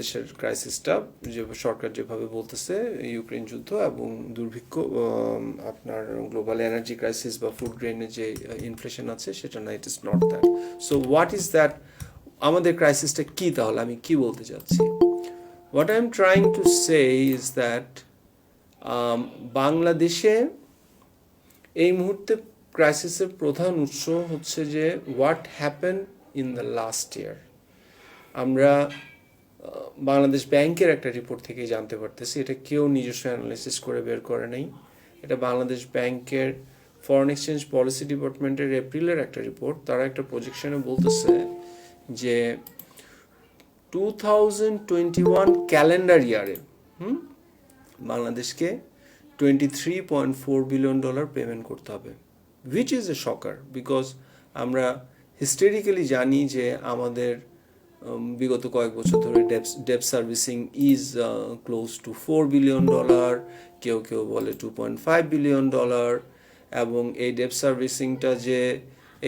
দেশের ক্রাইসিসটা যে সরকার যেভাবে বলতেছে ইউক্রেন যুদ্ধ এবং দুর্ভিক্ষ, আপনার গ্লোবাল এনার্জি ক্রাইসিস বা ফুড গ্রেনের যে ইনফ্লেশন আছে সেটা না, it is not that. So what is that? আমাদের ক্রাইসিসটা কি তাহলে? আমি কি বলতে চাচ্ছি? What I am trying to say is that বাংলাদেশে এই মুহূর্তে ক্রাইসিসের প্রধান উৎস হচ্ছে যে what happen in the last year. আমরা বাংলাদেশ ব্যাংকের একটা রিপোর্ট থেকে জানতে পারতেছি, এটা কেউ নিজস্ব অ্যানালাইসিস করে বের করে নেই, এটা বাংলাদেশ ব্যাংকের ফরেন এক্সচেঞ্জ পলিসি ডিপার্টমেন্টের এপ্রিলের একটা রিপোর্ট। তারা একটা প্রজেকশনে বলতেছে যে 2021 ক্যালেন্ডার ইয়ারে বাংলাদেশকে $23.4 বিলিয়ন পেমেন্ট করতে হবে, which is a shocker because আমরা হিস্টোরিক্যালি জানি যে আমাদের বিগত কয়েক বছর ধরে debt servicing is close to $4 billion, কেউ কেউ বলে $2.5 বিলিয়ন, এবং এই ডেপ সার্ভিসিংটা যে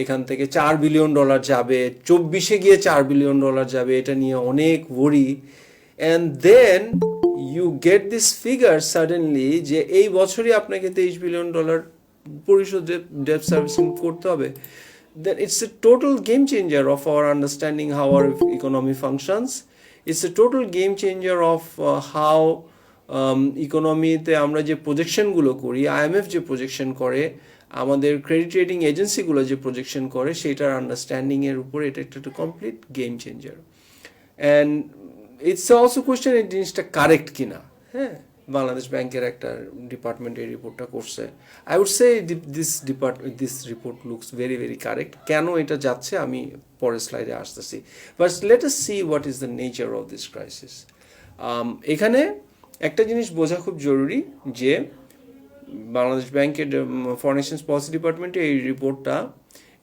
এখান থেকে $4 বিলিয়ন যাবে, 24-এ গিয়ে $4 বিলিয়ন যাবে, এটা নিয়ে অনেক worry. And then you get this figure suddenly যে এই বছরই আপনাকে $23 বিলিয়ন পরিশোধ ডেপ সার্ভিসিং করতে হবে। Then it's a total game changer of our understanding how our economy functions. It's a total game changer of how ইকোনমিতে আমরা যে প্রজেকশনগুলো করি, IMF যে প্রজেকশন করে, আমাদের ক্রেডিট রেটিং এজেন্সিগুলো যে প্রজেকশন করে, সেটার আন্ডারস্ট্যান্ডিংয়ের উপর এটা একটা complete game changer. And it's also question এই জিনিসটা কারেক্ট কিনা। হ্যাঁ, বাংলাদেশ ব্যাংকের একটা ডিপার্টমেন্ট এই রিপোর্টটা করছে। I would say this report looks very very correct. কেন এটা যাচ্ছে আমি পরের স্লাইডে আসতেছি, but let us see what is the nature of this crisis. এখানে একটা জিনিস বোঝা খুব জরুরি যে বাংলাদেশ ব্যাংকের ফরেন এক্সচেঞ্জ পলিসি ডিপার্টমেন্টের এই রিপোর্টটা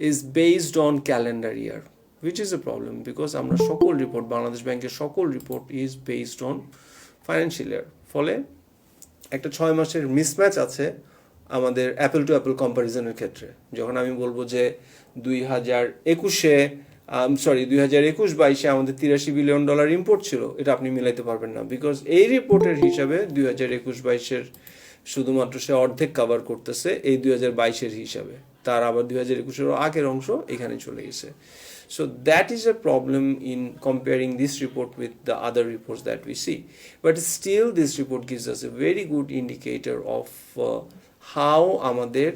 is based on calendar year, which is a problem because আমরা সকল রিপোর্ট, বাংলাদেশ ব্যাংকের সকল report is based on financial year. ফলে একটা 6 মাসের মিসম্যাচ আছে আমাদের অ্যাপেল টু অ্যাপেল কম্প্যারিজনের ক্ষেত্রে। যখন আমি বলবো যে 2021-22 আমাদের $83 বিলিয়ন ইম্পোর্ট ছিল, এটা আপনি মিলাইতে পারবেন না, বিকজ এই রিপোর্টের হিসাবে 2021-22 শুধুমাত্র সে অর্ধেক কাভার করতেছে এই 2022 হিসাবে, তার আবার 2021 আগের অংশ এখানে চলে গেছে। So that is a problem in comparing this report with the other reports that we see. But still this report gives us a very good indicator of how আমাদের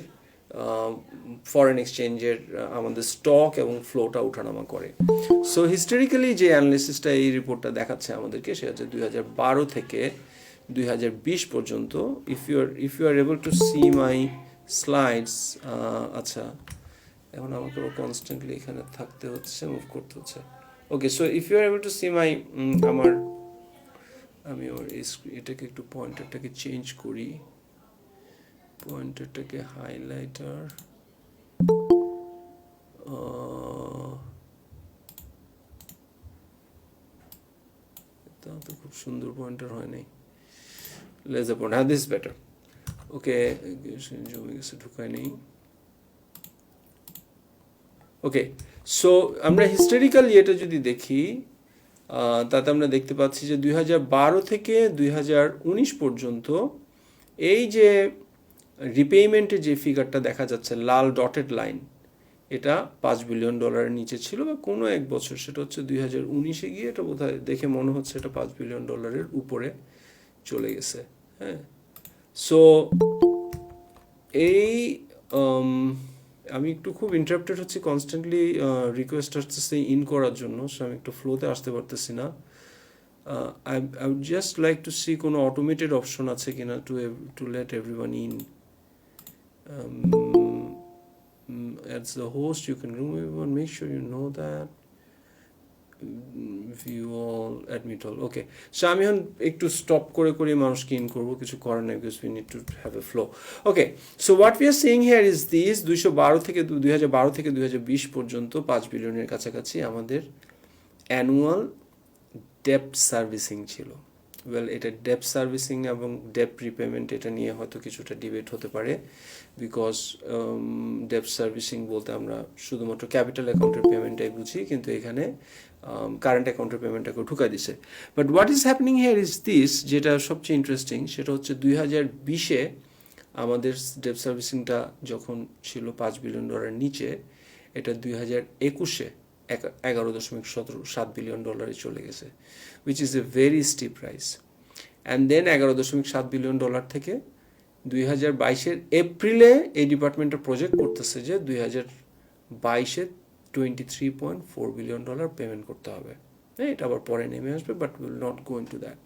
ফরেন এক্সচেঞ্জের আমাদের স্টক এবং ফ্লোটা ওঠানামা করে। সো হিস্টোরিক্যালি যে অ্যানালিসিসটা এই রিপোর্টটা দেখাচ্ছে আমাদেরকে, সেটা হচ্ছে 2012 থেকে 2020 পর্যন্ত। If you are able to see my slides, আচ্ছা এখন আমাকে কনস্ট্যান্টলি এখানে থাকতে হচ্ছে, মুভ করতে হচ্ছে। Okay, so if you are able to see my, আমি এটাকে একটু পয়েন্টারটাকে চেঞ্জ করি, পয়েন্টারটাকে হাইলাইটার, তা তো খুব সুন্দর পয়েন্টার হয় নাই, লেজার পয়েন্ট, হ্যাঁ দিস বেটার। ওকে, জমে গেছে, ঢুকায় নেই। ওকে, সো আমরা হিস্টোরিক্যাল ইয়েটা যদি দেখি, তাতে আমরা দেখতে পাচ্ছি যে 2012 থেকে 2019 পর্যন্ত এই যে রিপেমেন্টের যে ফিগারটা দেখা যাচ্ছে, লাল ডটেড লাইন, এটা $5 বিলিয়ন নিচে ছিল, বা কোনো এক বছর, সেটা হচ্ছে 2019-এ গিয়ে এটা বোধহয় দেখে মনে হচ্ছে এটা $5 বিলিয়ন উপরে চলে গেছে। হ্যাঁ, সো এই আমি একটু খুব ইন্টারাপ্টেড হচ্ছি, কনস্ট্যান্টলি রিকোয়েস্ট আসতেছে ইন করার জন্য, সো আমি একটু ফ্লোতে আসতে পারতেছি না। I would just like to see কোনো অটোমেটেড অপশন আছে কিনা to let everyone in. As the host you can remove everyone, make sure you know that, view all, admit all. Okay, so আমি এখন একটু স্টপ করে করে মানুষকে in করবো, কিছু করার নাই, because we need to have a flow. Okay, so what we are seeing here is this 2012 থেকে 2020 পর্যন্ত $5 বিলিয়নের কাছাকাছি আমাদের অ্যানুয়াল ডেপ্ট সার্ভিসিং ছিল, ওয়েল এটা ডেপ সার্ভিসিং এবং ডেপ রিপেমেন্ট এটা নিয়ে হয়তো কিছুটা ডিবেট হতে পারে, বিকজ ডেপ সার্ভিসিং বলতে আমরা শুধুমাত্র ক্যাপিটাল অ্যাকাউন্টের পেমেন্টটাই বুঝি, কিন্তু এখানে কারেন্ট অ্যাকাউন্টের পেমেন্টটাকে ঢুকাই দিছে। But what is happening here is this, যেটা সবচেয়ে ইন্টারেস্টিং সেটা হচ্ছে 2020-এ আমাদের ডেপ সার্ভিসিংটা যখন ছিল $5 বিলিয়ন নিচে, এটা 2021-এ 11.7 বিলিয়ন ডলারে চলে গেছে, which is a very steep rise. And then 11.7 billion dollar থেকে 2022-এর এপ্রিলে এই ডিপার্টমেন্টটা প্রজেক্ট করতেছে যে 2022-এ $23.4 বিলিয়ন পেমেন্ট করতে হবে। হ্যাঁ, এটা আবার পরে নেমে আসবে, but will not go into that.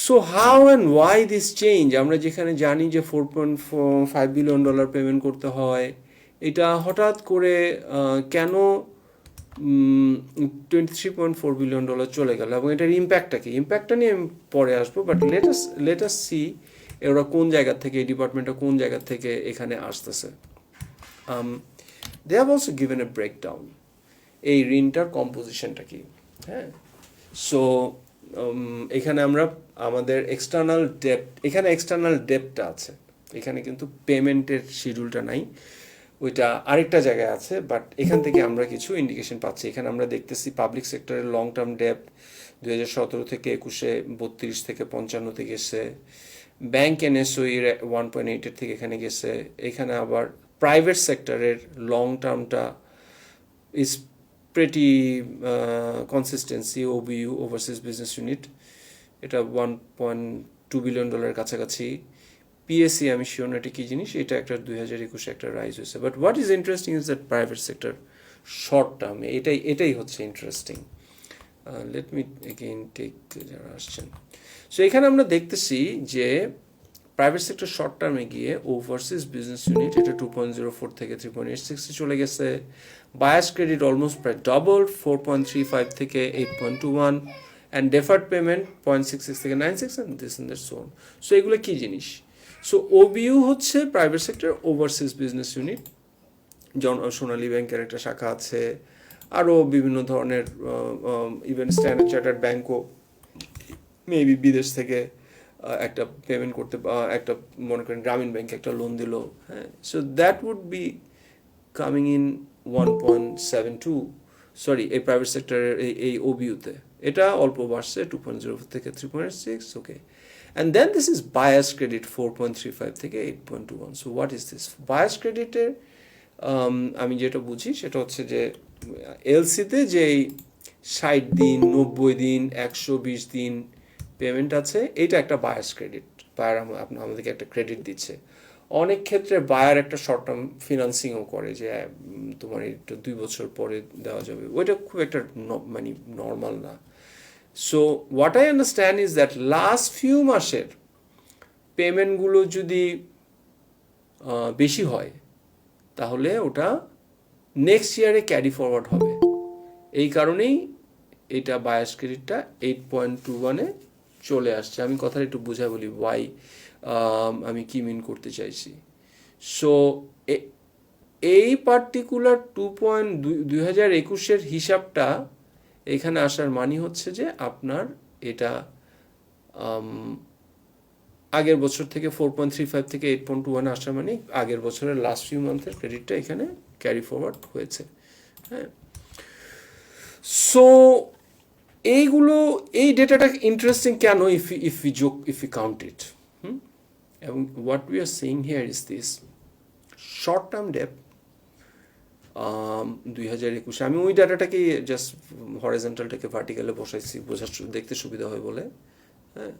So how and why this change? আমরা যেখানে জানি যে $4.5 বিলিয়ন পেমেন্ট করতে হয়, এটা হঠাৎ করে কেন $23.4 বিলিয়ন চলে গেল, এবং এটার ইম্প্যাক্টটা কি? ইম্প্যাক্টটা নিয়ে আমি পরে আসবো, বাট লেটাস সি ওরা কোন জায়গা থেকে, এই ডিপার্টমেন্টটা কোন জায়গা থেকে এখানে আসতেছে। They have also given a breakdown এই ঋণটার কম্পোজিশনটা কি। হ্যাঁ, সো এখানে আমরা আমাদের এক্সটার্নাল ডেপ্টটা আছে, এখানে কিন্তু পেমেন্টের শিডিউলটা নাই, ওইটা আরেকটা জায়গায় আছে, বাট এখান থেকে আমরা কিছু ইন্ডিকেশন পাচ্ছি। এখানে আমরা দেখতেছি পাবলিক সেক্টরের লং টার্ম ডেপ্ট 2017 থেকে 21-এ 32 থেকে 55-তে গেছে, ব্যাংক এনএসওই 1.8-এর থেকে এখানে গেছে। এখানে আবার প্রাইভেট সেক্টরের লং টার্মটা is pretty consistency, OBU overseas business unit, এটা $1.2 বিলিয়ন কাছাকাছি। পিএসসি আমি শিওর না এটা কী জিনিস, এটা একটা 2021-এ একটা রাইজ হয়েছে। But what is interesting is that private sector short টার্মে এটাই হচ্ছে interesting. Let me again take যারা আসছেন। সো এখানে আমরা দেখতেছি যে প্রাইভেট সেক্টর শর্ট টার্মে গিয়ে ওভারসিজ বিজনেস ইউনিট এটা 2.04 থেকে 3.86 চলে গেছে। বায়াস ক্রেডিট অলমোস্ট প্রায় ডবল, 4.35 থেকে 8.21, অ্যান্ড ডেফার্ড পেমেন্ট 0.66 থেকে 96, and this in that zone. So এগুলো কী জিনিস? সো ওবিইউ হচ্ছে private sector overseas business unit, Sonali ব্যাংকের একটা শাখা আছে, আরও বিভিন্ন ধরনের ইভেন স্ট্যান্ডার্ড চার্টার্ড ব্যাংকও মেবি বিদেশ থেকে একটা পেমেন্ট করতে, একটা মনে করেন গ্রামীণ ব্যাংক একটা লোন দিল। হ্যাঁ, so that would be coming in 1.72, sorry এই প্রাইভেট সেক্টরের এই ওবিইউতে এটা অল্প বাড়ছে 2.0 থেকে 3.6, ওকে। And then this is bias credit 4.35 থেকে 8.21. So what is this? Bias credit-এর আমি যেটা বুঝি সেটা হচ্ছে যে এলসিতে যেই 60 দিন, 90 দিন, 120 দিন পেমেন্ট আছে, এটা একটা বায়াস ক্রেডিট। বায়ার আমাদেরকে একটা ক্রেডিট দিচ্ছে। অনেক ক্ষেত্রে বায়ার একটা শর্ট টার্ম ফিনান্সিংও করে, যে তোমার এটা 2 বছর পরে দেওয়া যাবে, ওইটা খুব একটা মানে নর্মাল না। So what I understand is that last few মাসের পেমেন্টগুলো যদি বেশি হয় তাহলে ওটা নেক্সট ইয়ারে ক্যারি ফরওয়ার্ড হবে। এই কারণেই এটা বায়াস ক্রেডিটটা 8.21-এ চলে আসছে। আমি কথাটা একটু বুঝাই বলি ওয়াই আমি কি মিন করতে চাইছি। সো এই পার্টিকুলার 2021-এর হিসাবটা এখানে আসার মানে হচ্ছে যে আপনার এটা আগের বছর থেকে 4.35 থেকে 8.21 আসার মানে আগের বছরের লাস্ট ফিউ মান্থের ক্রেডিটটা এখানে ক্যারি ফরওয়ার্ড হয়েছে। হ্যাঁ, সো এইগুলো, এই ডেটাটা ইন্টারেস্টিং কেন? ইফ ইউ কাউন্ট ইট, এবং what we are saying here is this short term ডেপ্ট 2021, আমি ওই ডাটাটাকে জাস্ট হরাইজন্টালটাকে ভার্টিক্যালে বসাইছি দেখতে সুবিধা হয় বলে। হ্যাঁ,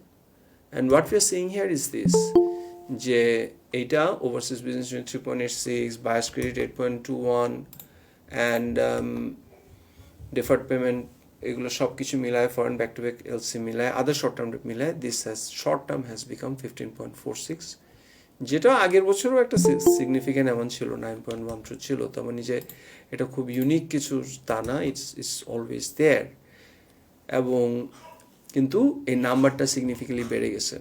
and what we are saying here is this, যে এইটা overseas business unit 3.86, bias credit 8.21, and deferred payment, এগুলো সব কিছু মিলায়, foreign back to back LC মিলায়, আদার শর্ট টার্ম মিলায়, this short term has become 15.46, যেটা আগের বছরও একটা সিগনিফিক্যান্ট অ্যামাউন্ট ছিল, 9.13 ছিল। তার মানে যে এটা খুব ইউনিক কিছু তা না, ইটস অলওয়েজ দেয়ার। এবং কিন্তু এই নাম্বারটা সিগনিফিক্যান্টলি বেড়ে গেছে,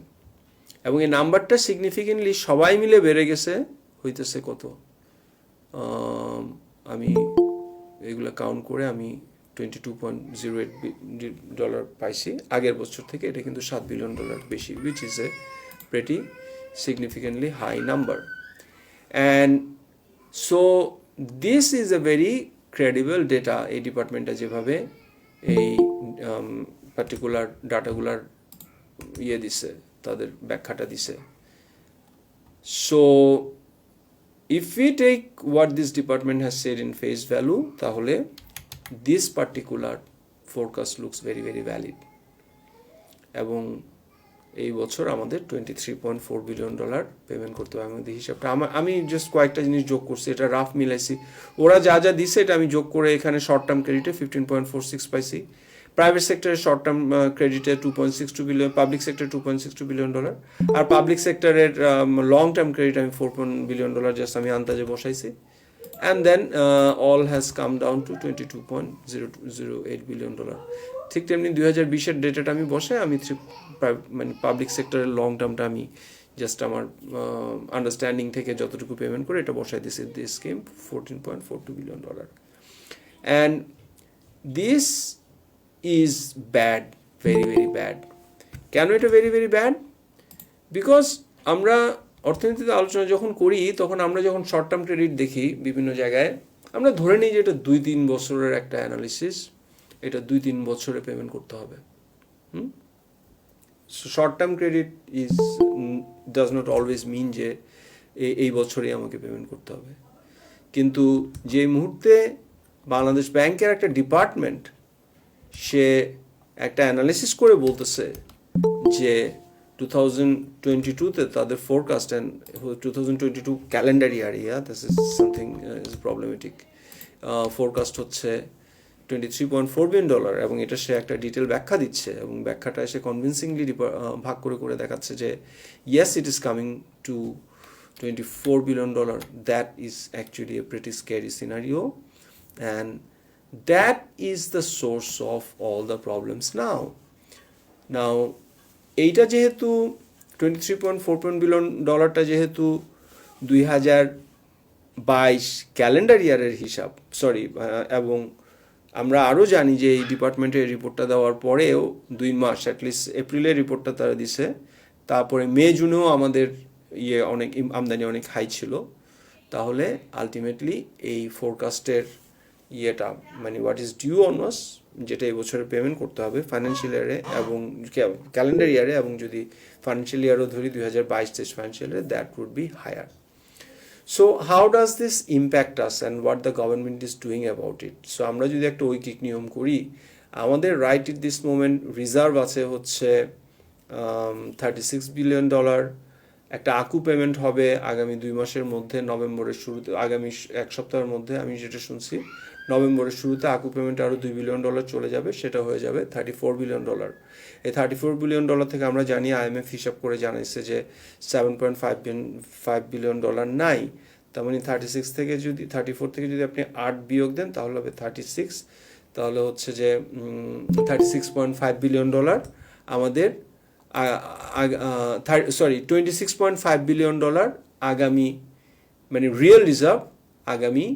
এবং এই নাম্বারটা সিগনিফিক্যান্টলি সবাই মিলে বেড়ে গেছে হইতেছে কত, আমি এগুলো কাউন্ট করে আমি $22.08 পাইছি আগের বছর থেকে। এটা কিন্তু $7 বিলিয়ন বেশি, which is a pretty significantly high number. And so this is a very credible data এই ডিপার্টমেন্টটা যেভাবে এই পার্টিকুলার ডাটাগুলার দিছে, তাদের ব্যাখ্যাটা দিছে। So if we take what this department has said in face value, তাহলে this particular forecast looks very very valid, এবং এই বছর আমাদের $23.4 বিলিয়ন পেমেন্ট করতে হবে আমাদের হিসাবটা। আমি জাস্ট কয়েকটা জিনিস যোগ করছি, এটা রাফ মিলাইছি। ওরা যা যা দিছে এটা আমি যোগ করে এখানে শর্ট টার্ম ক্রেডিটে 15.46 পাইছি, প্রাইভেট সেক্টরের শর্ট টার্ম ক্রেডিটে 2.62 বিলিয়ন, পাবলিক সেক্টর $2.62 বিলিয়ন, আর পাবলিক সেক্টরের লং টার্ম ক্রেডিট আমি $4 বিলিয়ন জাস্ট আমি আন্দাজে বসাইছি। And then all has come down to $22.008 billion. ঠিক তেমনি 2020-এর ডেটাটা আমি বসে আমি মানে পাবলিক সেক্টরের লং টার্মটা আমি জাস্ট আমার আন্ডারস্ট্যান্ডিং থেকে যতটুকু পেমেন্ট করে এটা বসাই দিয়েছি। This came $14.42 billion. And this is bad, very very bad. কেন এটা ভেরি ভেরি ব্যাড? বিকজ আমরা অর্থনীতিতে আলোচনা যখন করি তখন আমরা যখন শর্ট টার্ম ক্রেডিট দেখি বিভিন্ন জায়গায়, আমরা ধরে নিই যে এটা 2-3 বছরের একটা অ্যানালিসিস, এটা 2-3 বছরে পেমেন্ট করতে হবে। Short term credit does not always mean যে এই বছরেই আমাকে পেমেন্ট করতে হবে। কিন্তু যে মুহূর্তে বাংলাদেশ ব্যাংকের একটা ডিপার্টমেন্ট সে একটা অ্যানালিসিস করে বলতেছে যে 2022-তে তাদের forecast, and 2022 calendar year, this is something is problematic, forecast হচ্ছে $23.4 বিলিয়ন, এবং এটা সে একটা ডিটেল ব্যাখ্যা দিচ্ছে, এবং ব্যাখ্যাটা সে কনভিনসিংলি ভাগ করে করে দেখাচ্ছে যে yes it is coming to $24 billion. That is actually a pretty scary scenario, and that is the source of all the problems now এইটা যেহেতু $23.4 বিলিয়ন যেহেতু 2022 ক্যালেন্ডার ইয়ারের হিসাব, এবং আমরা আরও জানি যে এই ডিপার্টমেন্টের রিপোর্টটা দেওয়ার পরেও 2 মাস, অ্যাটলিস্ট এপ্রিলের রিপোর্টটা তারা দিছে, তারপরে মে জুনেও আমাদের অনেক আমদানি অনেক হাই ছিল, তাহলে আলটিমেটলি এই ফোরকাস্টের মানে what is due on us, যেটা এই বছরে পেমেন্ট করতে হবে ফাইন্যান্সিয়াল ইয়ারে এবং ক্যালেন্ডার ইয়ারে, এবং যদি ফাইন্যান্সিয়াল ইয়ারও ধরি 2022-23 ফাইন্যান্সিয়াল ইয়ারে, that would be higher. So how does this impact us and what the government is doing about it? So আমরা যদি একটা ঐকিক নিয়ম করি, আমাদের right it this moment reserve আছে হচ্ছে $36 বিলিয়ন। একটা আকু পেমেন্ট হবে আগামী 2 মাসের মধ্যে, নভেম্বরের শুরুতে, আগামী 1 সপ্তাহের মধ্যে, আমি যেটা শুনছি নভেম্বরের শুরুতে আকু পেমেন্ট আরও $2 বিলিয়ন চলে যাবে, সেটা হয়ে যাবে $34 বিলিয়ন। এই $34 বিলিয়ন থেকে আমরা জানি IMF হিসাব করে জানাইছে যে $7.5 বিলিয়ন নাই, তার মানে 36 থেকে যদি 34 থেকে যদি আপনি 8 বিয়োগ দেন তাহলে হবে 36, তাহলে হচ্ছে যে $36.5 বিলিয়ন আমাদের $26.5 বিলিয়ন আগামী, মানে রিয়েল রিজার্ভ আগামী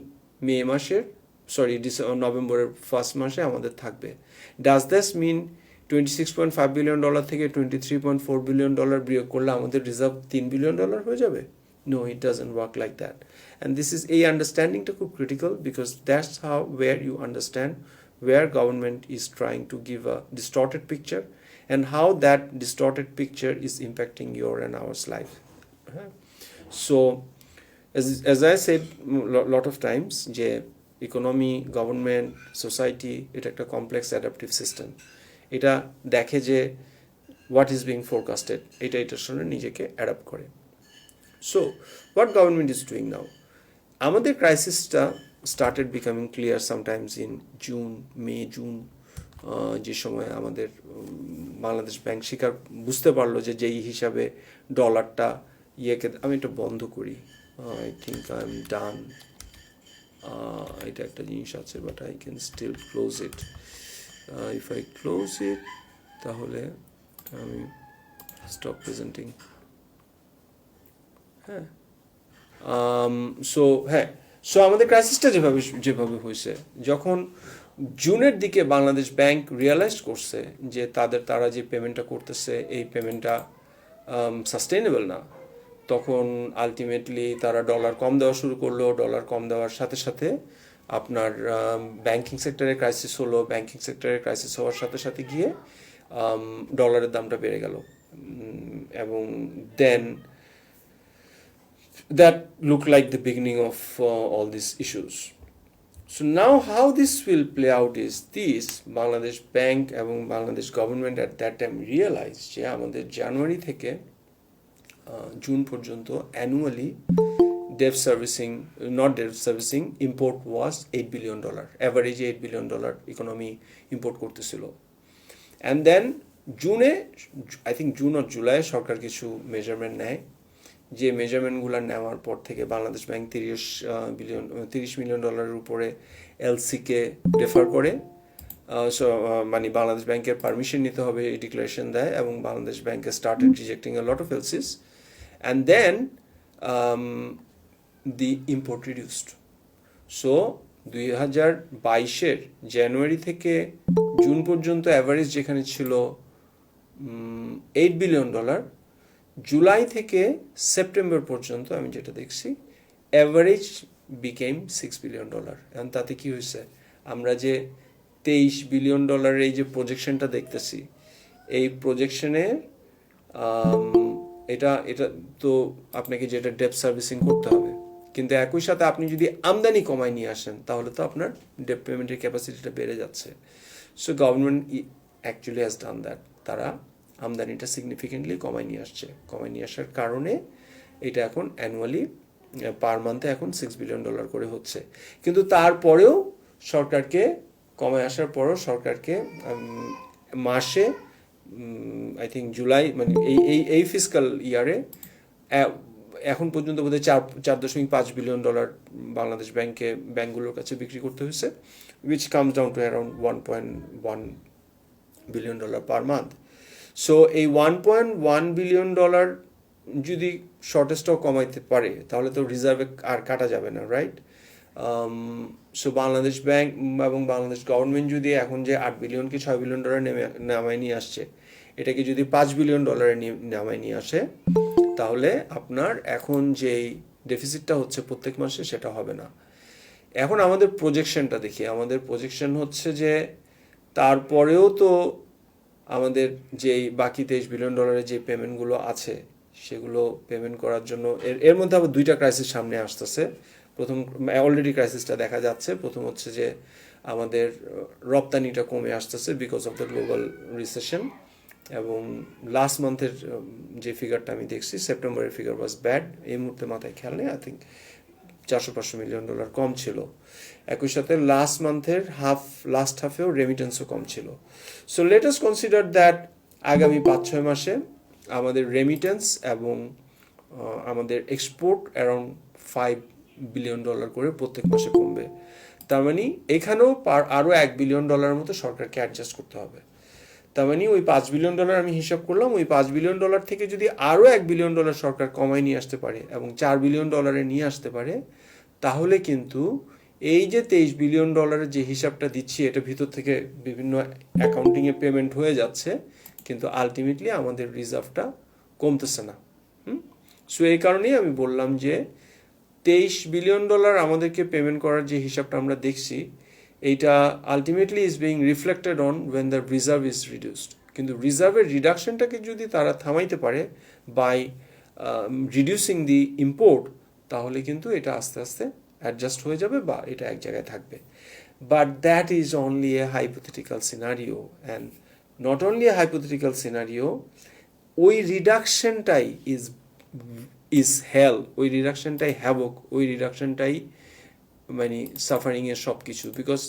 মে মাসের নভেম্বরের 1st মাসে আমাদের থাকবে। ডাজ দিস মিন $26.5 বিলিয়ন থেকে $23.4 বিলিয়ন বিয়োগ করলে আমাদের রিজার্ভ $3 বিলিয়ন হয়ে যাবে? No, it doesn't work like that. And this is a understanding to be critical, because that's how where you understand where government is trying to give a distorted picture and how that distorted picture is impacting your and our life. So as I said lot of times, যে economy, government, society এটা একটা complex adaptive system. এটা দেখে যে what is being ফোরকাস্টেড, এটার সঙ্গে নিজেকে adapt করে। So what government is doing now, আমাদের ক্রাইসিসটা started becoming clear sometimes in June, যে সময় আমাদের বাংলাদেশ ব্যাংক বুঝতে পারলো যে যেই হিসাবে ডলারটা আমি এটা বন্ধ করি, I think I am done, এটা একটা জিনিস আছে, but I can still close it. If I close it তাহলে আমি স্টপ প্রেজেন্টিং। সো আমাদের ক্রাইসিসটা যেভাবে হয়েছে, যখন জুনের দিকে বাংলাদেশ ব্যাংক রিয়েলাইজ করছে যে তারা যে পেমেন্টটা করতেছে এই পেমেন্টটা সাস্টেইনেবল না, তখন আলটিমেটলি তারা ডলার কম দেওয়া শুরু করলো। ডলার কম দেওয়ার সাথে সাথে আপনার ব্যাংকিং সেক্টরে ক্রাইসিস হলো। ব্যাংকিং সেক্টরে ক্রাইসিস হওয়ার সাথে সাথে গিয়ে ডলারের দামটা বেড়ে গেল, এবং দেন that looked like the beginning of all these issues. So now how this will play out is this: Bangladesh Bank এবং Bangladesh government at that time realized যে আমাদের জানুয়ারি থেকে জুন পর্যন্ত annually debt servicing import was $8 billion, average $8 billion economy import করতেছিল। And then জুনে, I think June আর জুলাই সরকার কিছু measurement নেয়, যে মেজারমেন্টগুলো নেওয়ার পর থেকে বাংলাদেশ ব্যাংক $30 মিলিয়ন উপরে এলসিকে রেফার করে। মানে বাংলাদেশ ব্যাংকের পারমিশন নিতে হবে, এই ডিক্লারেশন দেয়, এবং বাংলাদেশ ব্যাংকে started rejecting a lot of LCs, and then the import reduced. So 2022 জানুয়ারি থেকে জুন পর্যন্ত অ্যাভারেজ যেখানে ছিল $8 বিলিয়ন, জুলাই থেকে সেপ্টেম্বর পর্যন্ত আমি যেটা দেখছি অ্যাভারেজ বিকেম $6 বিলিয়ন। এখন তাতে কি হয়েছে, আমরা যে $23 বিলিয়ন এই যে প্রজেকশনটা দেখতেছি, এই প্রজেকশনে এটা তো আপনাকে যেটা ডেট সার্ভিসিং করতে হবে, কিন্তু একই সাথে আপনি যদি আমদানি কমায় নিয়ে আসেন তাহলে তো আপনার ডেট পেমেন্টের ক্যাপাসিটিটা বেড়ে যাচ্ছে। So government actually has done that, তারা আমদানিটা সিগনিফিকেন্টলি কমায় নিয়ে আসছে। কমায় নিয়ে আসার কারণে এটা এখন অ্যানুয়ালি পার মান্থে এখন $6 বিলিয়ন করে হচ্ছে। কিন্তু তারপরেও সরকারকে কমায় আসার পরও সরকারকে মাসে আই থিঙ্ক জুলাই, মানে এই ফিসকাল ইয়ারে এখন পর্যন্ত বোধহয় $4.5 বিলিয়ন বাংলাদেশ ব্যাংকগুলোর কাছে বিক্রি করতে হয়েছে, which comes down to around $1.1 billion per month. So এই $1.1 বিলিয়ন যদি শর্টেজটাও কমাইতে পারে তাহলে তো রিজার্ভে আর কাটা যাবে না, রাইট? সো বাংলাদেশ ব্যাংক এবং বাংলাদেশ গভর্নমেন্ট যদি এখন যে $8 বিলিয়ন কি $6 বিলিয়ন নামায় নিয়ে আসছে, এটাকে যদি $5 বিলিয়ন নামায় নিয়ে আসে, তাহলে আপনার এখন যেই ডেফিসিটটা হচ্ছে প্রত্যেক মাসে সেটা হবে না। এখন আমাদের প্রজেকশনটা দেখি, আমাদের প্রজেকশন হচ্ছে যে তারপরেও তো আমাদের যেই বাকি $23 বিলিয়ন যে পেমেন্টগুলো আছে সেগুলো পেমেন্ট করার জন্য এর মধ্যে আবার দুইটা ক্রাইসিস সামনে আসতেছে। প্রথম, অলরেডি ক্রাইসিসটা দেখা যাচ্ছে। প্রথম হচ্ছে যে আমাদের রপ্তানিটা কমে আসতেছে because of the global recession, এবং লাস্ট মান্থের যে ফিগারটা আমি দেখছি সেপ্টেম্বরের ফিগার ওয়াজ ব্যাড। এই মুহূর্তে মাথায় খেয়াল নেই, আই থিঙ্ক $400-500 মিলিয়ন কম ছিল। একই সাথে লাস্ট মান্থের লাস্ট হাফেও রেমিটেন্সও কম ছিল। So let us consider that আগামী 5-6 মাসে আমাদের রেমিটেন্স এবং আমাদের এক্সপোর্ট অ্যারাউন্ড $5 বিলিয়ন করে প্রত্যেক মাসে কমবে। তার মানে এখানেও আরও $1 বিলিয়ন মতো সরকারকে অ্যাডজাস্ট করতে হবে। তার মানে ওই $5 বিলিয়ন আমি হিসাব করলাম, ওই $5 বিলিয়ন থেকে যদি আরও $1 বিলিয়ন সরকার কমায় নিয়ে আসতে পারে এবং $4 বিলিয়ন নিয়ে আসতে পারে, তাহলে কিন্তু এই যে $23 বিলিয়ন যে হিসাবটা দিচ্ছি এটা ভিতর থেকে বিভিন্ন অ্যাকাউন্টিংয়ে পেমেন্ট হয়ে যাচ্ছে, কিন্তু আলটিমেটলি আমাদের রিজার্ভটা কমতেছে না। সো এই কারণেই আমি বললাম যে $23 বিলিয়ন আমাদেরকে পেমেন্ট করার যে হিসাবটা আমরা দেখছি, এইটা ultimately is being reflected on when the reserve is reduced. কিন্তু রিজার্ভের রিডাকশনটাকে যদি তারা থামাইতে পারে বাই রিডিউসিং দি ইম্পোর্ট, তাহলে কিন্তু এটা আস্তে আস্তে অ্যাডজাস্ট হয়ে যাবে বা এটা এক জায়গায় থাকবে। But that is only a hypothetical scenario, and not only a hypothetical scenario, ওই রিডাকশনটাই ইজ হেল, ওই রিডাকশনটাই হ্যাভক, ওই রিডাকশনটাই মানে সাফারিংয়ের সব কিছু। বিকজ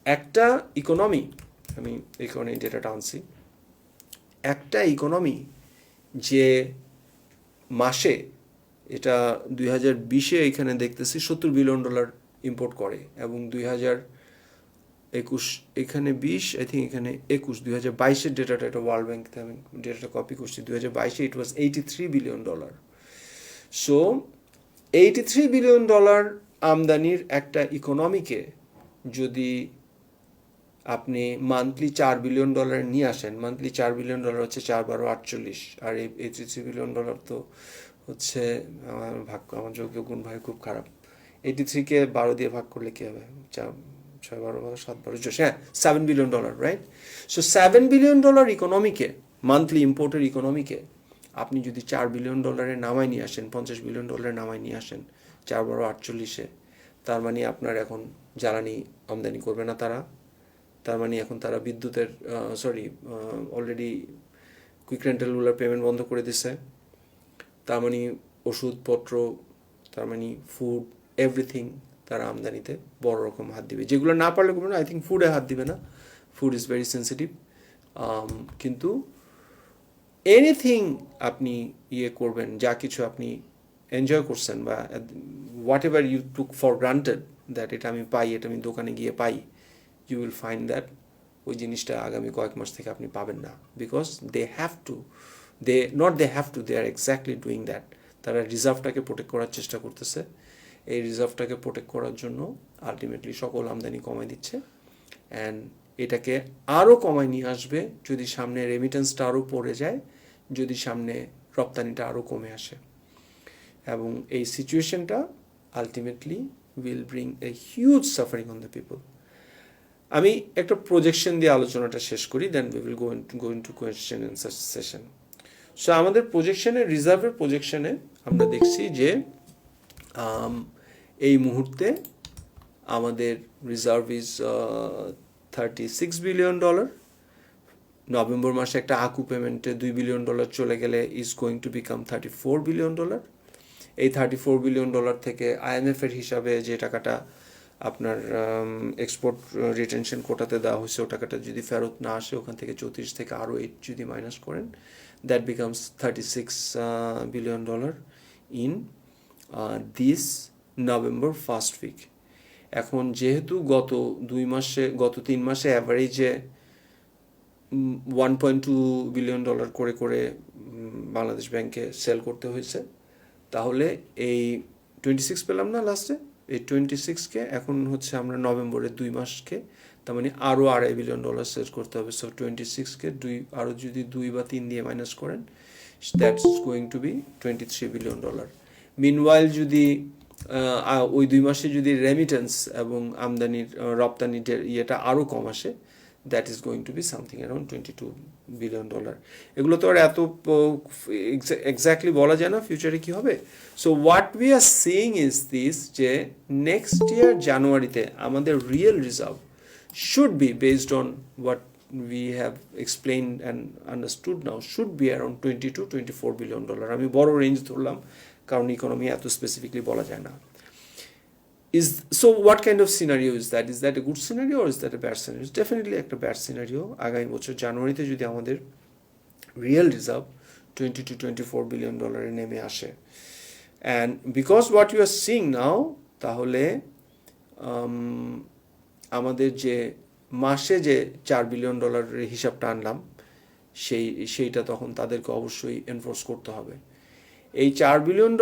একটা ইকোনমি, আমি এখানে ডেটাটা আনছি, একটা ইকোনমি যে মাসে, এটা 2020-এ এখানে দেখতেছি $70 বিলিয়ন ইম্পোর্ট করে, এবং 2021 এখানে 20, আই থিঙ্ক এখানে 21, 2022-এর ডেটাটা, এটা ওয়ার্ল্ড ব্যাংক থেকে আমি ডেটাটা কপি করছি, 2022-এ ইট ওয়াজ $83 বিলিয়ন। সো $83 বিলিয়ন আমদানির একটা ইকোনমিকে যদি আপনি মান্থলি $4 বিলিয়ন নিয়ে আসেন, মান্থলি $4 বিলিয়ন হচ্ছে 4 × 12 = 48, আর এই $83 বিলিয়ন তো হচ্ছে, আমার ভাগ্য, আমার যোগ্য গুণ ভাই খুব খারাপ। 83-কে 12 দিয়ে ভাগ করলে কী হবে? 4 6 12 7 12 হ্যাঁ, $7 বিলিয়ন, রাইট? সো $7 বিলিয়ন ইকোনমিকে, মান্থলি ইম্পোর্টের ইকোনমিকে আপনি যদি $4 বিলিয়ন নামায় নিয়ে আসেন, $50 বিলিয়ন নামায় নিয়ে আসেন 4 × 12 = 48, তার মানে আপনার এখন জ্বালানি আমদানি করবে না তারা, তার মানে এখন তারা বিদ্যুতের অলরেডি কুইক রেন্টালগুলোর পেমেন্ট বন্ধ করে দিছে, তার মানে ওষুধপত্র, তার মানে ফুড, এভরিথিং তারা আমদানিতে বড় রকম হাত দিবে। যেগুলো না পারলে করবে না, আই থিঙ্ক ফুডে হাত দিবে না, ফুড ইজ ভেরি সেন্সিটিভ। কিন্তু এনিথিং আপনি করবেন, যা কিছু আপনি এনজয় করছেন বা whatever you took for granted that এটা আমি পাই, এটা আমি দোকানে গিয়ে পাই, ইউ উইল ফাইন্ড দ্যাট ওই জিনিসটা আগামী কয়েক মাস থেকে আপনি পাবেন না, because they have to, they are exactly doing that. তারা রিজার্ভটাকে প্রোটেক্ট করার চেষ্টা করতেছে। এই রিজার্ভটাকে প্রোটেক্ট করার জন্য আলটিমেটলি সকল আমদানি কমায় দিচ্ছে, অ্যান্ড এটাকে আরও কমায় নিয়ে আসবে যদি সামনে রেমিটেন্সটা আরও পড়ে যায়, যদি সামনে রপ্তানিটা আরও কমে আসে। এবং এই সিচুয়েশনটা ultimately will bring a huge suffering on the people. আমি একটা প্রজেকশন দিয়ে আলোচনাটা শেষ করি, then we will go into question answer session. So আমাদের প্রজেকশনে, রিজার্ভের প্রজেকশনে আমরা দেখছি যে এই মুহূর্তে আমাদের রিজার্ভ ইজ $36 বিলিয়ন। নভেম্বর মাসে একটা আকু পেমেন্টে $2 বিলিয়ন চলে গেলে is going to become $34 billion. এই $34 বিলিয়ন থেকে IMF-এর হিসাবে যে টাকাটা আপনার এক্সপোর্ট রিটেনশন কোটাতে দেওয়া হয়েছে, ও টাকাটা যদি ফেরত না আসে, ওখান থেকে 34 থেকে আরও 8 যদি মাইনাস করেন, that becomes $36 billion in this November first week. এখন যেহেতু গত 3 মাসে অ্যাভারেজে $1.2 বিলিয়ন করে বাংলাদেশ ব্যাংকে সেল করতে হয়েছে, তাহলে এই 26 পেলাম না লাস্টে, এই 26কে এখন হচ্ছে আমরা নভেম্বরের 2 মাসকে, তার মানে আরও $2.5 বিলিয়ন সেল করতে হবে। সো 26কে আরও যদি 2 বা 3 দিয়ে মাইনাস করেন, that's going to be $23 billion. Meanwhile যদি ওই 2 মাসে যদি রেমিটেন্স এবং আমদানির রপ্তানির ইয়েটা আরও কম আসে, that is going to be something around $22 billion. এগুলো তো আর এত এক্স্যাক্টলি বলা যায় না ফিউচারে কী হবে। So what we R seeing is this, যে নেক্সট ইয়ার জানুয়ারিতে আমাদের real reserve should be based on what we have explained and understood now, should be around $22-24 billion. আমি বড় রেঞ্জ ধরলাম কারণ ইকোনমি এত স্পেসিফিকলি বলা যায় না। So what kind of scenario is that? Is that a good scenario or is that a bad scenario? It's definitely একটা bad scenario. আগামী বছর জানুয়ারিতে যদি আমাদের রিয়েল রিজার্ভ $20-24 billion নেমে আসে, and because what you are seeing now, তাহলে আমাদের যে মাসে যে $4 বিলিয়ন হিসাবটা আনলাম, সেইটা তখন তাদেরকে অবশ্যই এনফোর্স করতে হবে। এই $4 বিলিয়ন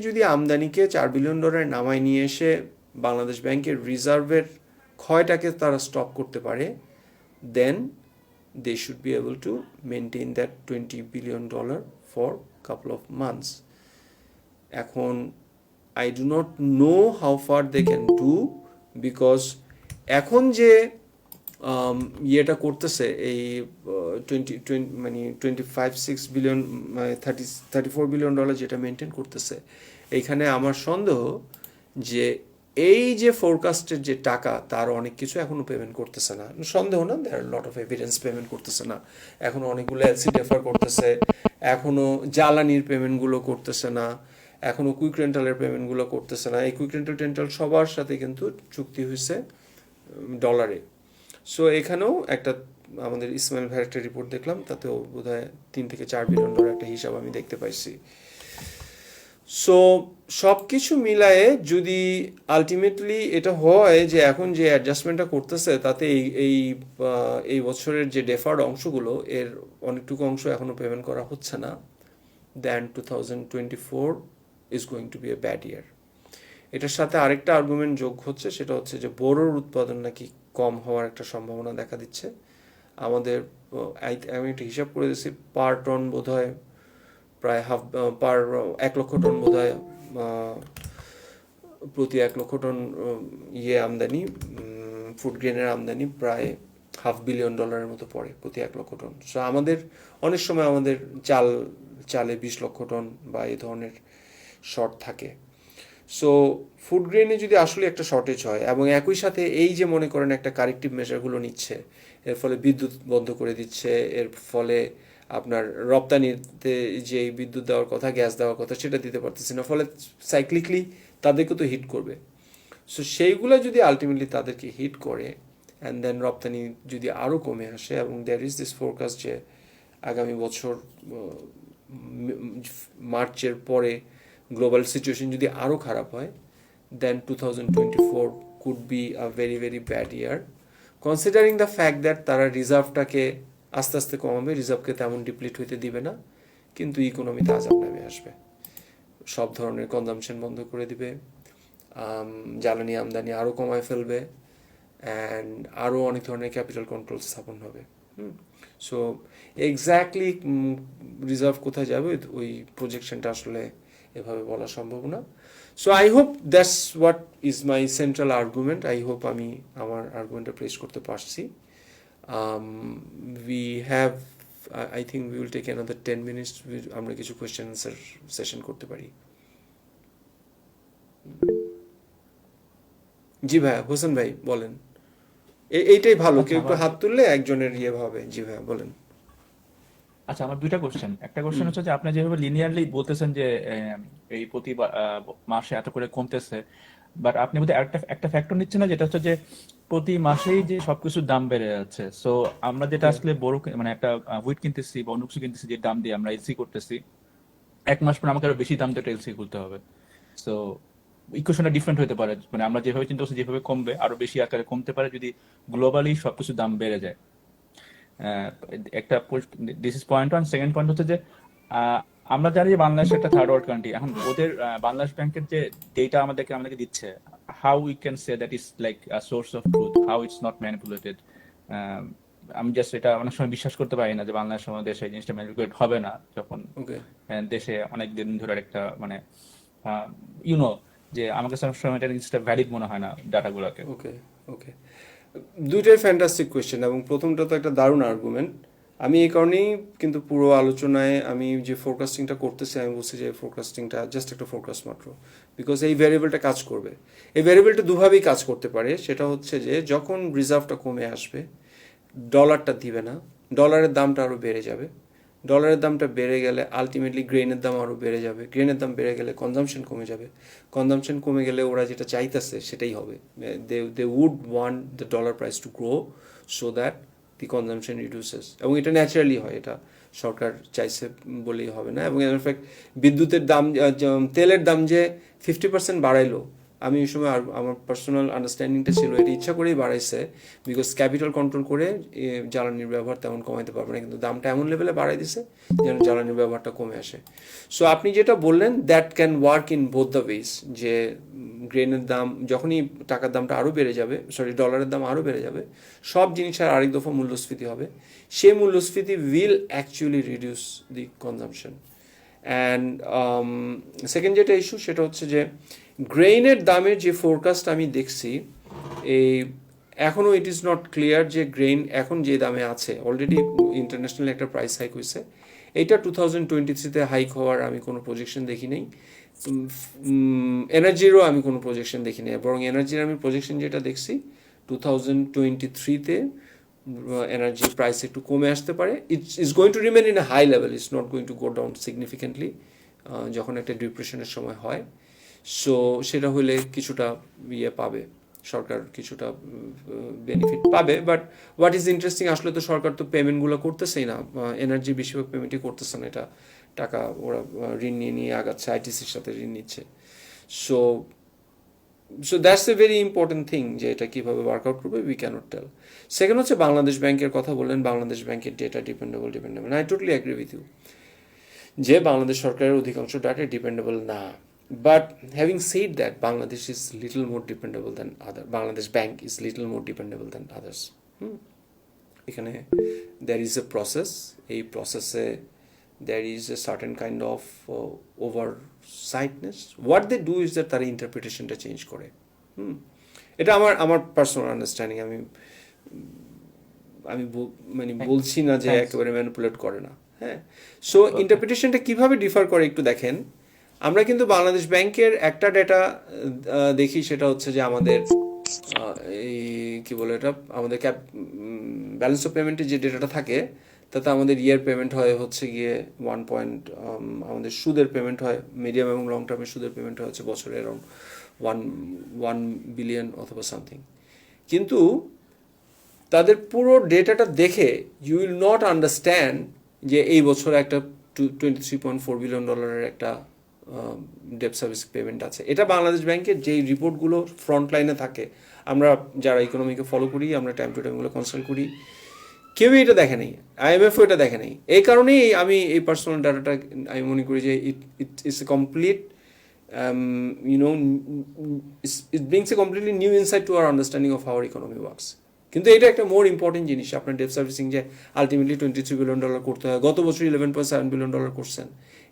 যদি আমদানিকে $4 বিলিয়ন নামায় নিয়ে এসে বাংলাদেশ ব্যাংকের রিজার্ভের ক্ষয়টাকে তারা স্টপ করতে পারে, then they should be able to maintain that $20 billion for couple of months. এখন I do not know how far they can do, because এখন যে ইয়েটা করতেছে এই 25-6 বিলিয়ন, $34 বিলিয়ন যেটা মেনটেন করতেছে, এইখানে আমার সন্দেহ যে এই যে ফোরকাস্টের যে টাকা, তার অনেক কিছু এখনও পেমেন্ট করতেছে না। সন্দেহ না, দেয়ার আর লট অফ এভিডেন্স পেমেন্ট করতেছে না, এখনও অনেকগুলো এলসি ডেফার করতেছে, এখনও জ্বালানির পেমেন্টগুলো করতেছে না, এখনও কুইক রেন্টালের পেমেন্টগুলো করতেছে না। এই কুইক রেন্টাল সবার সাথে কিন্তু চুক্তি হয়েছে ডলারে। সো এখানেও একটা আমাদের ইসমাইল ভাইয়ের একটা রিপোর্ট দেখলাম, তাতেও বোধহয় $3-4 বিলিয়ন একটা হিসাব আমি দেখতে পাইছি। সো সব কিছু মিলায়ে যদি আলটিমেটলি এটা হয় যে এখন যে অ্যাডজাস্টমেন্টটা করতেছে, তাতে এই বছরের যে ডেফার্ড অংশগুলো, এর অনেকটুকু অংশ এখনও পেমেন্ট করা হচ্ছে না, then 2024 is going to be a bad year. এটার সাথে আরেকটা আর্গুমেন্ট যোগ হচ্ছে, সেটা হচ্ছে যে বোরোর উৎপাদন নাকি কম হওয়ার একটা সম্ভাবনা দেখা দিচ্ছে। আমাদের আমি একটা হিসাব করে দিচ্ছি, পার টন বোধ হয় প্রায় পার 1 লক্ষ টন বোধ হয় প্রতি 1 লক্ষ টন আমদানি, ফুড গ্রেনের আমদানি প্রায় $500 বিলিয়ন মতো পড়ে প্রতি 1 লক্ষ টন। সো আমাদের অনেক সময় আমাদের চালে 20 লক্ষ টন বা এই ধরনের শর্ট থাকে। সো ফুড গ্রেনে যদি আসলে একটা শর্টেজ হয় এবং একই সাথে এই যে মনে করেন একটা কারেক্টিভ মেজারগুলো নিচ্ছে, এর ফলে বিদ্যুৎ বন্ধ করে দিচ্ছে, এর ফলে আপনার রপ্তানিতে যে বিদ্যুৎ দেওয়ার কথা, গ্যাস দেওয়ার কথা, সেটা দিতে পারতেছে না, ফলে সাইক্লিকলি তাদেরকে তো হিট করবে। সো সেইগুলো যদি আলটিমেটলি তাদেরকে হিট করে অ্যান্ড দেন রপ্তানি যদি আরও কমে আসে, এবং দ্যার ইজ দিস ফোরকাস্ট যে আগামী বছর মার্চের পরে গ্লোবাল সিচুয়েশন যদি আরও খারাপ হয়, দেন 2024 could be a very very bad year, considering the fact that তারা রিজার্ভটাকে আস্তে আস্তে কমাবে, রিজার্ভকে তেমন ডিপ্লিট হইতে দিবে না, কিন্তু ইকোনমিতে আজাব নামে আসবে, সব ধরনের কনজামশন বন্ধ করে দিবে, জ্বালানি আমদানি আরও কমায় ফেলবে, অ্যান্ড আরও অনেক ধরনের ক্যাপিটাল কন্ট্রোল স্থাপন হবে। সো এক্স্যাক্টলি রিজার্ভ কোথায় যাবে ওই প্রজেকশনটা আসলে এভাবে বলা সম্ভব না। So I hope that's what is my central argument. I hope আমি আমার আর্গুমেন্টটা প্রেস করতে পারছি। We have, I think we will take another 10 minutes, আমরা কিছু কোয়েশ্চেন অ্যান্সার সেশন করতে পারি। জি ভাইয়া, হোসেন ভাই বলেন। এইটাই ভালো, আচ্ছা কেউ একটু আমার হাত তুললে একজনের হবে। জি ভাইয়া বলেন। আচ্ছা আমার দুইটা কোশ্চেন। একটা কোশ্চেন হচ্ছে যে আপনি যেভাবে লিনিয়ারলি বলতেছেন যে এই প্রতি মাসে এত করে কমতেছে, বাট আপনি বোধহয় একটা একটা ফ্যাক্টর নিচ্ছেন না, যেটা হচ্ছে যে প্রতি মাসেই যে সবকিছুর দাম বেড়ে যাচ্ছে। সো আমরা যেটা Yeah. আসলে বড় মানে একটা হুইট কিনতেছি বা অন্য কিছু কিনতেছি, যে দাম দিয়ে আমরা এলসি করতেছি, 1 মাস পর আমাকে আরো বেশি দাম দিয়ে এলসি করতে হবে। সো ইকুয়েশনটা ডিফারেন্ট হতে পারে, মানে আমরা যেভাবে চিন্তা করছি যেভাবে কমবে আরো বেশি আকারে কমতে পারে যদি গ্লোবালি সবকিছুর দাম বেড়ে যায়। আহ, একটা this is point one. Second point হচ্ছে যে আহ, আমরা জানি যে বাংলাদেশ একটা থার্ড ওয়ার্ল্ড কান্ট্রি। এখন ওদের বাংলাদেশ ব্যাংকের যে ডেটা আমাদেরকে দিচ্ছে, how we can say that is like source of truth, how it's not manipulated. আমি জাস্ট এটা অনেক সময় বিশ্বাস করতে পারি না যে বাংলাদেশ আমাদের দেশে এই জিনিসটা ম্যানিপুলেট হবে না, যখন ওকে দেশে অনেক দিন ধরে একটা মানে ইউনো, যে আমাকে সবসময় এটা জিনিসটা ভ্যালিড মনে হয় না ডাটাগুলোকে। ওকে ওকে দুইটাই ফ্যান্টাস্টিক কোয়েশ্চেন, এবং প্রথমটা তো একটা দারুণ আর্গুমেন্ট। আমি এই কারণেই কিন্তু পুরো আলোচনায় আমি যে ফোরকাস্টিংটা করতেছি, আমি বলছি যে ফোরকাস্টিংটা জাস্ট একটা ফোরকাস্ট মাত্র, বিকজ এই ভ্যারিয়েবলটা কাজ করবে। এই ভ্যারিয়েবলটা দুভাবেই কাজ করতে পারে। সেটা হচ্ছে যে যখন রিজার্ভটা কমে আসবে, ডলারটা দিবে না, ডলারের দামটা আরও বেড়ে যাবে, ডলারের দামটা বেড়ে গেলে আলটিমেটলি গ্রেনের দাম আরও বেড়ে যাবে, গ্রেনের দাম বেড়ে গেলে কনজামশন কমে যাবে, কনজামশন কমে গেলে ওরা যেটা চাইতেছে সেটাই হবে, they would want the dollar price to grow so that the consumption reduces, এবং এটা ন্যাচারালি হয়, এটা সরকার চাইছে বলেই হবে না। এবং ইনফ্যাক্ট বিদ্যুতের দাম, তেলের দাম যে 50% বাড়াইলো, আমি এই সময় আমার পার্সোনাল আন্ডারস্ট্যান্ডিংটা ছিল এটা ইচ্ছা করেই বাড়াইছে, বিকজ ক্যাপিটাল কন্ট্রোল করে জ্বালানির ব্যবহার তেমন কমাইতে পারবে না, কিন্তু দামটা এমন লেভেলে বাড়াই দিছে যেন জ্বালানির ব্যবহারটা কমে আসে। সো আপনি যেটা বললেন that can work in both the ways, যে গ্রেনের দাম যখনই টাকার দামটা আরও বেড়ে যাবে, ডলারের দাম আরও বেড়ে যাবে, সব জিনিসের আরেক দফা মূল্যস্ফীতি হবে, সেই মূল্যস্ফীতি will actually reduce the consumption. And second যেটা ইস্যু সেটা হচ্ছে যে গ্রেইনের দামের যে ফোরকাস্ট আমি দেখছি, এই এখনও ইট ইজ নট ক্লিয়ার যে গ্রেইন এখন যে দামে আছে, অলরেডি ইন্টারন্যাশনাল একটা প্রাইস হাইক হয়েছে, এইটা 2023-তে হাইক হওয়ার আমি কোনো প্রজেকশন দেখি নেই। এনার্জিরও আমি কোনো প্রজেকশন দেখি নেই, বরং এনার্জির আমি প্রজেকশন যেটা দেখছি 2023-তে এনার্জি প্রাইস একটু কমে আসতে পারে, it's going to remain in a high level, it's not going to go down significantly যখন একটা ডিপ্রেশনের সময় হয়। সো সেটা হলে কিছুটা পাবে সরকার, কিছুটা বেনিফিট পাবে। বাট হোয়াট ইজ ইন্টারেস্টিং, আসলে তো সরকার তো পেমেন্টগুলো করতেছেই না, এনার্জি বেশিরভাগ পেমেন্টই করতেছে না, এটা টাকা ওরা ঋণ নিয়ে আগাচ্ছে, আইটিসির সাথে ঋণ নিচ্ছে। So so that's a very important thing, যে এটা কীভাবে ওয়ার্কআউট করবে উই ক্যানট টেল। সেকেন্ড হচ্ছে বাংলাদেশ ব্যাংকের কথা বললেন, বাংলাদেশ ব্যাংকের data dependable, I totally agree with you যে বাংলাদেশ সরকারের অধিকাংশ ডাটা ডিপেন্ডেবল না। But having said that, Bangladesh is little more dependable than other. Bangladesh Bank is little more dependable than others. এখানে there is a process. এই process-এ there is a certain kind of oversightness. What they do is that তারা interpretation-টা change করে। এটা আমার personal understanding. আমি মানে বলছি না যে একেবারে ম্যানিপুলেট করে না। হ্যাঁ, সো ইন্টারপ্রিটেশনটা কিভাবে ডিফার করে একটু দেখেন। আমরা কিন্তু বাংলাদেশ ব্যাংকের একটা ডেটা দেখি, সেটা হচ্ছে যে আমাদের এই কি বলে এটা, আমাদের ব্যালেন্স অফ পেমেন্টের যে ডেটাটা থাকে তাতে আমাদের ইয়ার পেমেন্ট হয় হচ্ছে গিয়ে 1. আমাদের সুদের পেমেন্ট হয়, মিডিয়াম এবং লং টার্মের সুদের পেমেন্ট হয় হচ্ছে বছরে অ্যারাউন্ড 1 বিলিয়ন অথবা সামথিং। কিন্তু তাদের পুরো ডেটাটা দেখে ইউ উইল নট আন্ডারস্ট্যান্ড যে এই বছর একটা $23.4 বিলিয়ন একটা ডেট সার্ভিস পেমেন্ট আছে। এটা বাংলাদেশ ব্যাংকের যেই রিপোর্টগুলো ফ্রন্ট লাইনে থাকে, আমরা যারা ইকোনমিকে ফলো করি, আমরা টাইম টু টাইমগুলো কনসাল্ট করি, কেউই এটা দেখে নেই, IMF এটা দেখে নেই। এই কারণেই আমি এই পার্সোনাল ডাটাটা আমি মনে করি যে it's a complete it brings a completely new insight to our understanding of how our economy works. কিন্তু এটা একটা মোর ইম্পর্টেন্ট জিনিস। আপনার ডেট সার্ভিসিং যে আলটিমেটলি $23 বিলিয়ন করতে হয়, গত বছর $11.7 বিলিয়ন করছেন,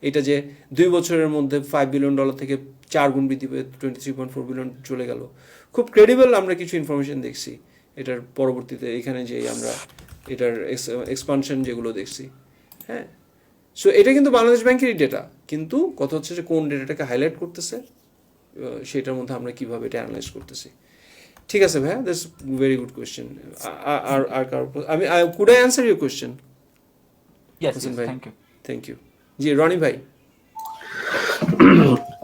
এটা যে 2 বছরের মধ্যে $5 বিলিয়ন থেকে 4 গুণ বৃদ্ধি পেয়ে $23.4 বিলিয়ন চলে গেল, খুব ক্রেডিবল আমরা কিছু ইনফরমেশন দেখছি এটার পরবর্তীতে। এখানে যে আমরা এটার এক্সপানশন যেগুলো দেখছি, হ্যাঁ, সো এটা কিন্তু বাংলাদেশ ব্যাংকেরই ডেটা। কিন্তু কথা হচ্ছে যে কোন ডেটাটাকে হাইলাইট করতেছে, সেটার মধ্যে আমরা কিভাবে এটা অ্যানালাইজ করতেছি। ঠিক আছে ভাইয়া, দ্যাটস ভেরি গুড কোয়েশ্চেন। আর কারো আমি could I answer your question? Yes, Hossain yes, ভাই, thank you. Thank you. জি রনি ভাই,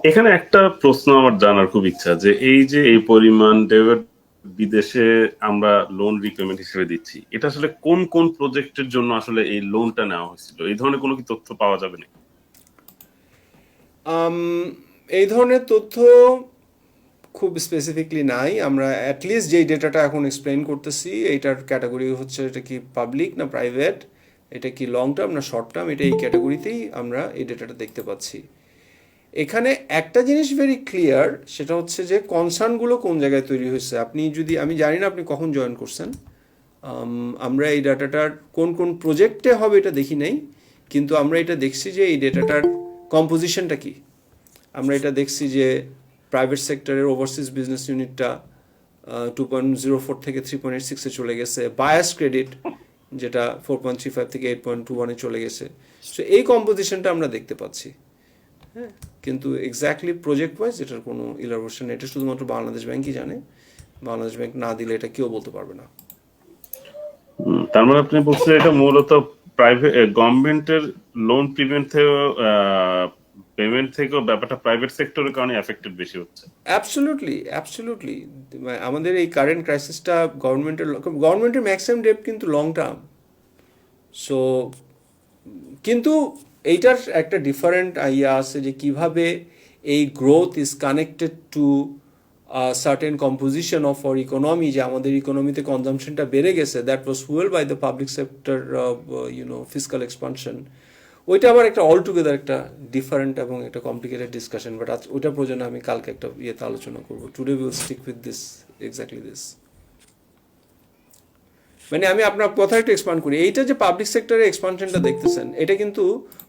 এখানে একটা প্রশ্ন আমার জানার খুব ইচ্ছা, যে এই যে এই পরিমাণ ডেবিট বিদেশে আমরা লোন রিপেমেন্ট হিসেবে দিচ্ছি, এটা আসলে কোন কোন প্রজেক্টের জন্য আসলে এই লোনটা নেওয়া হয়েছিল? এই ধরনের কোনো কি তথ্য পাওয়া যাবে না? এই ধরনের তথ্য খুব স্পেসিফিকলি নাই। আমরা অ্যাটলিস্ট যেই ডেটাটা এখন এক্সপ্লেন করতেছি, এইটার ক্যাটাগরি হচ্ছে এটা কি পাবলিক না প্রাইভেট, এটা কি লং টার্ম না শর্ট টার্ম, এটা এই ক্যাটাগরিতেই আমরা এই ডেটাটা দেখতে পাচ্ছি। এখানে একটা জিনিস ভেরি ক্লিয়ার, সেটা হচ্ছে যে কনসার্নগুলো কোন জায়গায় তৈরি হয়েছে। আপনি যদি, আমি জানি না আপনি কখন জয়েন করছেন, আমরা এই ডাটাটার কোন কোন প্রজেক্টে হবে এটা দেখি নাই, কিন্তু আমরা এটা দেখছি যে এই ডেটাটার কম্পোজিশনটা কি। আমরা এটা দেখছি যে প্রাইভেট সেক্টরের ওভারসিজ বিজনেস ইউনিটটা 2.04 থেকে 3.86-এ চলে গেছে। বায়াস ক্রেডিট যেটা 4.35 থেকে 8.21-এ চলে গেছে। সো এই কম্পোজিশনটা আমরা দেখতে পাচ্ছি, হ্যাঁ। কিন্তু এক্স্যাক্টলি প্রজেক্ট ওয়াইজ এটার কোনো ইলাবোরেশন, এটা শুধুমাত্র বাংলাদেশ ব্যাংকই জানে। বাংলাদেশ ব্যাংক না দিলে এটা কেউ বলতে পারবে না। তার মানে আপনি বলছেন এটা মূলত প্রাইভেট গভর্নমেন্টের লোন পেমেন্ট থেকেও ব্যাপারটা প্রাইভেট সেক্টরের কারণে এফেক্টেড বেশি হচ্ছে। অ্যাবসলিউটলি আমাদের এই কারেন্ট ক্রাইসিসটা গভর্নমেন্টের ম্যাক্সিমাম ডেট কিন্তু লং টার্ম। সো কিন্তু এইটার একটা ডিফারেন্ট আইডিয়া আছে যে কিভাবে এই growth is connected to certain composition of our economy, যে আমাদের ইকোনমিতে কনজামশনটা বেড়ে গেছে, that was fuelled by the public sector fiscal expansion. ওইটা আবার একটা অল টুগেদার একটা ডিফারেন্ট এবং একটা কমপ্লিকেটেড ডিসকাশন, বাট আজ ওইটা প্রয়োজনে আমি কালকে একটা ইয়েতে আলোচনা করবো। Today will stick with this, exactly this. মানে আমি আপনার কথা একটু এক্সপান্ড করি। এইটা যে পাবলিক সেক্টরের এক্সপানশনটা দেখতেছেন, এটা কিন্তু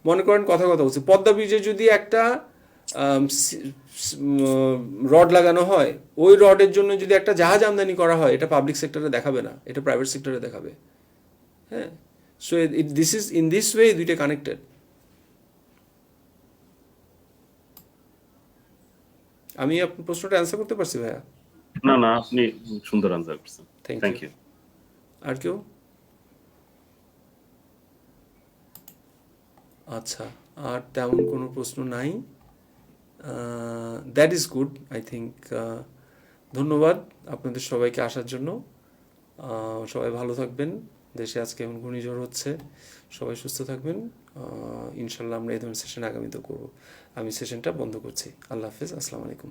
মনে করেন কথা বলছি, পদ্মা ব্রিজে যদি একটা রড লাগানো হয়, ওই রডের জন্য যদি একটা জাহাজ আমদানি করা হয়, এটা পাবলিক সেক্টরে দেখাবে না, এটা প্রাইভেট সেক্টরে দেখাবে, হ্যাঁ। So this is in this way দুইটা কানেক্টেড। আমি আপনার প্রশ্নটা অ্যান্সার করতে পারছি ভাইয়া? না, আপনি সুন্দর আনসার করছেন, থ্যাংক ইউ। আর কেউ? আচ্ছা, আর তেমন কোনো প্রশ্ন নাই। That is good, I think. ধন্যবাদ আপনাদের সবাইকে আসার জন্য। সবাই ভালো থাকবেন। দেশে আজকে এমন ঘূর্ণিঝড় হচ্ছে, সবাই সুস্থ থাকবেন। ইনশাল্লাহ আমরা এই ধরনের সেশন আগামীতেও করবো। আমি সেশনটা বন্ধ করছি। আল্লাহ হাফেজ, আসসালামু আলাইকুম।